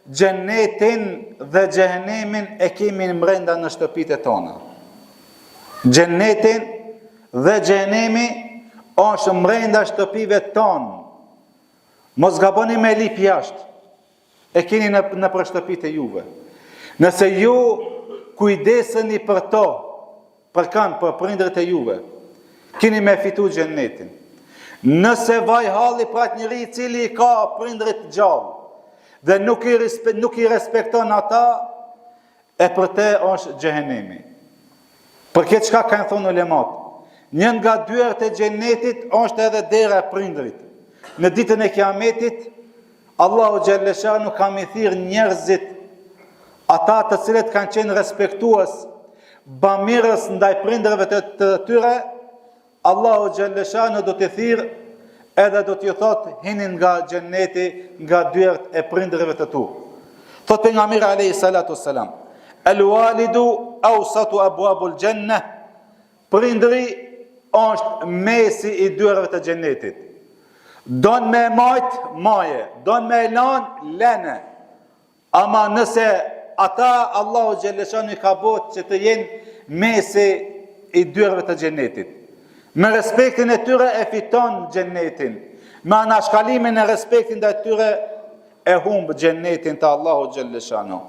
Xhenetin dhe xhehenemin e kemi brenda në shtëpitë tona. Xhenetin dhe xhenemi është brenda shtëpive tonë. Mos gaboni me lip jashtë. E keni në për shtëpitë e juve. Nëse ju kujdeseni për to, për kanë, për prindërit e juve, keni me fitu xhenetin. Nëse vaj halli për atë njëri i cili ka prindërit gjallë dhe nuk i respekton ata, e për te është xhehenemi. Për këtë çka kanë thonë ulemat, një nga dyert e xhenetit është edhe dera e prindërit. Në ditën e Kiametit, Allahu xhalleshanu ka më thirr njerëzit, ata të cilët kanë qenë respektues, bamirës ndaj prindërve të tyre, Allahu xhalleshanu do t'i thirr edhe do t'ju thot hinin nga xheneti, nga dyert e prindërve të tu. Thot pejgamberi alayhi salatu wassalam, al-walidu awsatu abwabul jannah. Prindri është mesi i dyerve të xhenetit. Don me majt maje, don me lan lene. Ama nëse ata Allahu xhalleshanu i ka bot që të jenë mesi i dyerve të xhenetit. Me respektin e tyre e fiton xhenetin. Me anashkallimin e respektin e tyre e humb xhenetin të Allahu xhalleshanu.